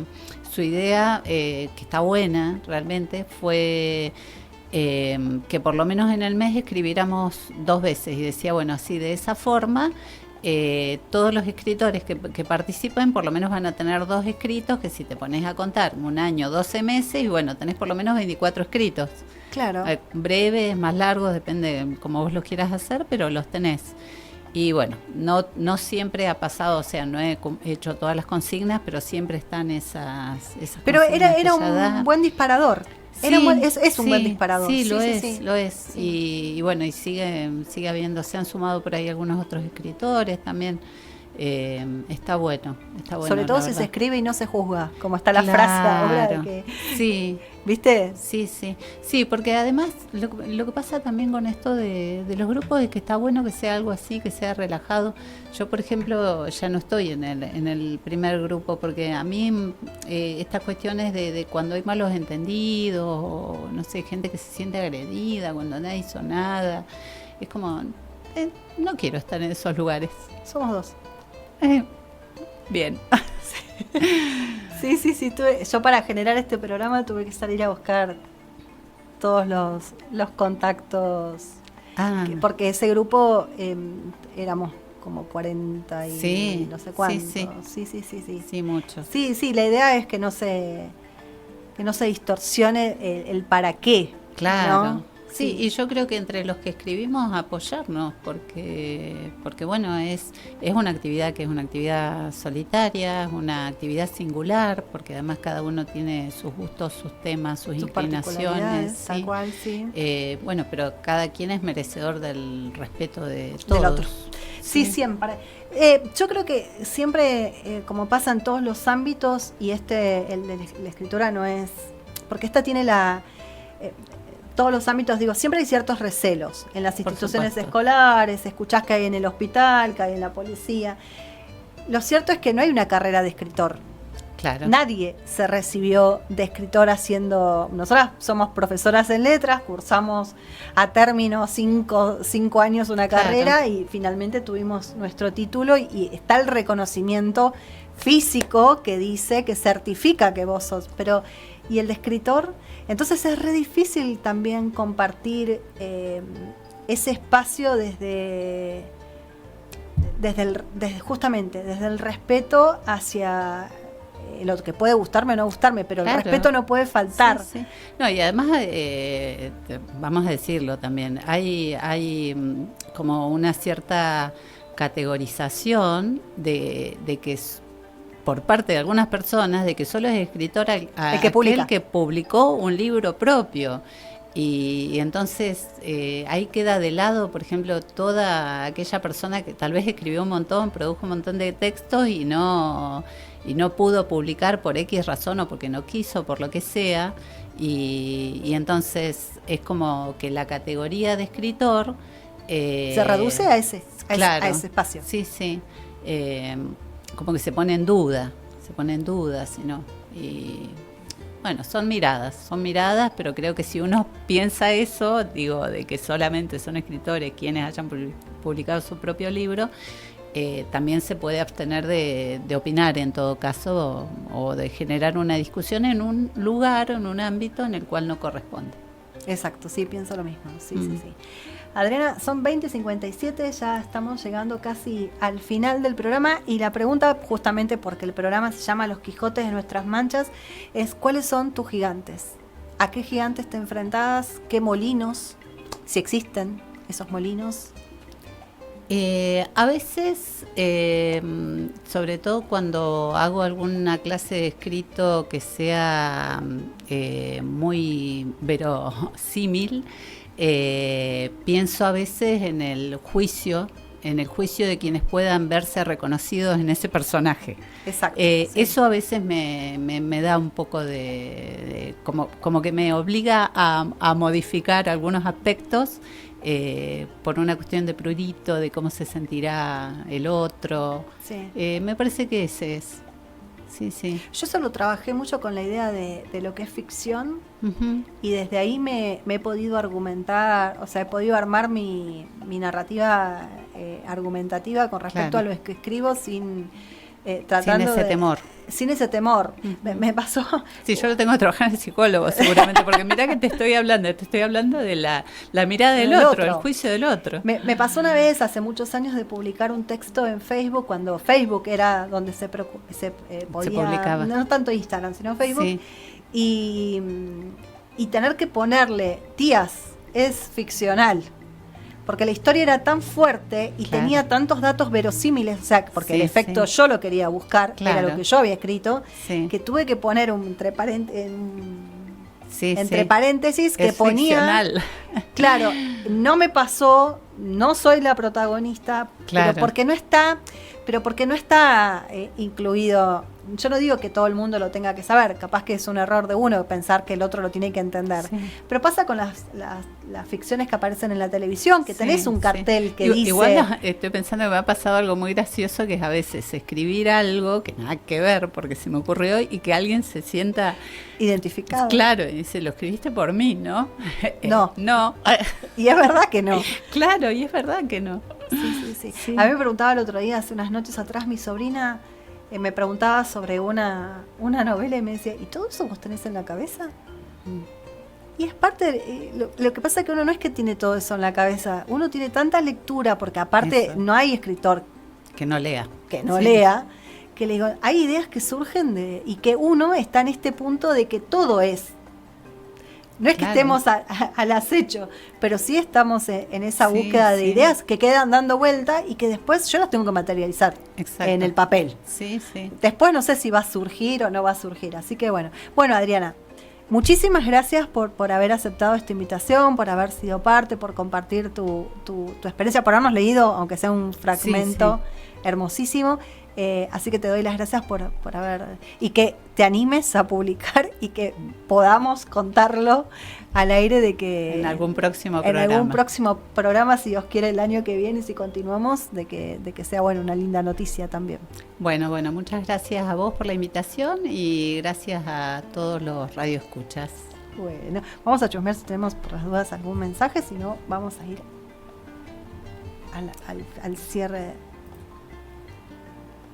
su idea, que está buena realmente, fue que por lo menos en el mes escribiéramos 2 veces y decía, bueno, así de esa forma todos los escritores que participen por lo menos van a tener 2 escritos, que si te pones a contar un año, 12 meses, y bueno, tenés por lo menos 24 escritos. Claro. Breves, más largos, depende cómo vos los quieras hacer, pero los tenés. Y bueno, no siempre ha pasado, o sea, no he hecho todas las consignas, pero siempre están esas pero consignas era que ya da. un buen disparador. Sí, es un buen disparador. Sí, lo es. Sí. Y bueno, y sigue habiendo, se han sumado por ahí algunos otros escritores también. Está bueno. Sobre todo si se escribe y no se juzga, como está la frase ahora de que... Sí. ¿Viste? Sí, porque además lo que pasa también con esto de los grupos es que está bueno que sea algo así, que sea relajado. Yo, por ejemplo, ya no estoy en el primer grupo, porque a mí estas cuestiones de cuando hay malos entendidos, o no sé, gente que se siente agredida cuando nadie hizo nada, es como, no quiero estar en esos lugares. Somos 2. Bien. Sí. Yo para generar este programa tuve que salir a buscar todos los contactos. Porque ese grupo éramos como 40 y no sé cuánto. Sí. Sí, mucho. Sí, la idea es que no se distorsione el para qué. Claro. ¿no? Sí, y yo creo que entre los que escribimos apoyarnos, porque bueno, es una actividad que es una actividad solitaria, es una actividad singular, porque además cada uno tiene sus gustos, sus temas, sus inclinaciones. Tal cual, sí. Bueno, pero cada quien es merecedor del respeto de todos. Del otro. Sí, siempre. Yo creo que siempre, como pasa en todos los ámbitos, y el de la escritura no es... Porque esta tiene todos los ámbitos, digo, siempre hay ciertos recelos en las instituciones escolares, escuchás que hay en el hospital, que hay en la policía. Lo cierto es que no hay una carrera de escritor. Claro. Nadie se recibió de escritor haciendo... Nosotras somos profesoras en letras, cursamos a término 5 años una carrera, y finalmente tuvimos nuestro título, y está el reconocimiento físico que dice, que certifica que vos sos, pero... ¿Y el de escritor? Entonces es re difícil también compartir ese espacio desde justamente desde el respeto hacia lo que puede gustarme o no gustarme, pero el respeto no puede faltar. Sí. No, y además, vamos a decirlo también, hay como una cierta categorización de que por parte de algunas personas, de que solo es escritor el que publicó un libro propio. Y entonces ahí queda de lado, por ejemplo, toda aquella persona que tal vez escribió un montón, produjo un montón de textos y no pudo publicar por X razón, o porque no quiso, por lo que sea. Y entonces es como que la categoría de escritor... se reduce a ese espacio. Sí. Como que se pone en duda, ¿no? Y bueno, son miradas, pero creo que si uno piensa eso, digo, de que solamente son escritores quienes hayan publicado su propio libro, también se puede abstener de opinar en todo caso, o de generar una discusión en un lugar, en un ámbito en el cual no corresponde. Exacto, sí, pienso lo mismo, sí. Adriana, son 20:57, ya estamos llegando casi al final del programa, y la pregunta, justamente porque el programa se llama Los Quijotes de Nuestras Manchas, es: ¿cuáles son tus gigantes? ¿A qué gigantes te enfrentás? ¿Qué molinos? Si existen esos molinos. A veces, sobre todo cuando hago alguna clase de escrito que sea muy verosímil, pienso a veces en el juicio de quienes puedan verse reconocidos en ese personaje. Exacto. Eso a veces me da un poco de como que me obliga a modificar algunos aspectos, por una cuestión de prurito, de cómo se sentirá el otro. Sí. Me parece que ese es. Sí. Yo solo trabajé mucho con la idea de lo que es ficción, y desde ahí me he podido argumentar, o sea, he podido armar mi narrativa argumentativa con respecto a lo que escribo, sin tratando sin ese temor. Sin ese temor. Me pasó... Sí, yo lo tengo que trabajar en psicólogo seguramente, porque mirá que te estoy hablando de la mirada del otro, el juicio del otro. Me pasó una vez, hace muchos años, de publicar un texto en Facebook, cuando Facebook era donde se podía... Se publicaba. No tanto Instagram, sino Facebook. Sí. Y tener que ponerle, tías, es ficcional. Porque la historia era tan fuerte y tenía tantos datos verosímiles, o sea, porque el efecto yo lo quería buscar, era lo que yo había escrito, que tuve que poner entre paréntesis que ponía... Ficcional. Claro, no me pasó, no soy la protagonista, pero porque no está incluido... Yo no digo que todo el mundo lo tenga que saber, capaz que es un error de uno pensar que el otro lo tiene que entender. Sí. Pero pasa con las ficciones que aparecen en la televisión, que tenés un cartel que dice... Igual estoy pensando que me ha pasado algo muy gracioso, que es a veces escribir algo que nada que ver, porque se me ocurrió hoy, y que alguien se sienta... identificado. Claro, y dice, lo escribiste por mí, ¿no? No. No. Y es verdad que no. Claro, y es verdad que no. Sí. A mí me preguntaba el otro día, hace unas noches atrás, mi sobrina... me preguntaba sobre una novela y me decía, ¿y todo eso vos tenés en la cabeza? Y es parte lo que pasa es que uno no es que tiene todo eso en la cabeza, uno tiene tanta lectura, porque aparte no hay escritor que no lea, que le digo, hay ideas que surgen y que uno está en este punto de que todo es. No es que estemos al acecho, pero sí estamos en esa búsqueda de ideas que quedan dando vuelta y que después yo las tengo que materializar en el papel. Sí. Después no sé si va a surgir o no va a surgir. Así que bueno, Adriana, muchísimas gracias por haber aceptado esta invitación, por haber sido parte, por compartir tu experiencia, por habernos leído, aunque sea un fragmento hermosísimo. Así que te doy las gracias por haber... Y que te animes a publicar y que podamos contarlo al aire de que... En algún próximo programa, si Dios quiere, el año que viene, si continuamos, de que sea una linda noticia también. Bueno, muchas gracias a vos por la invitación y gracias a todos los radioescuchas. Bueno, vamos a chusmear si tenemos por las dudas algún mensaje, si no, vamos a ir al cierre.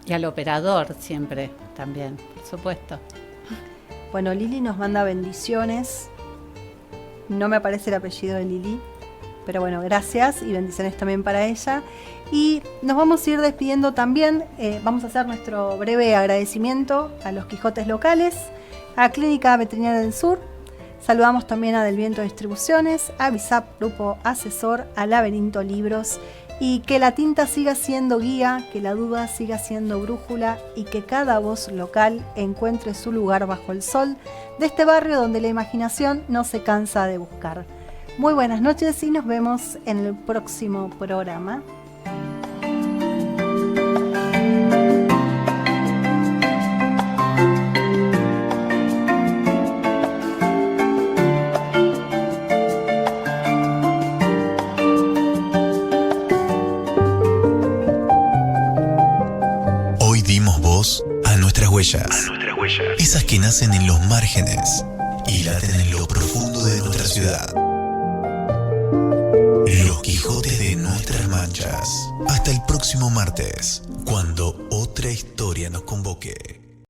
Y al operador siempre, también, por supuesto. Bueno, Lili nos manda bendiciones. No me aparece el apellido de Lili, pero bueno, gracias y bendiciones también para ella. Y nos vamos a ir despidiendo también. Vamos a hacer nuestro breve agradecimiento a los Quijotes locales, a Clínica Veterinaria del Sur. Saludamos también a Del Viento Distribuciones, a BISAP Grupo Asesor, a Laberinto Libros. Y que la tinta siga siendo guía, que la duda siga siendo brújula y que cada voz local encuentre su lugar bajo el sol de este barrio donde la imaginación no se cansa de buscar. Muy buenas noches y nos vemos en el próximo programa. Huellas. Esas que nacen en los márgenes y laten en lo profundo de nuestra ciudad. Los Quijotes de nuestras manchas. Hasta el próximo martes, cuando otra historia nos convoque.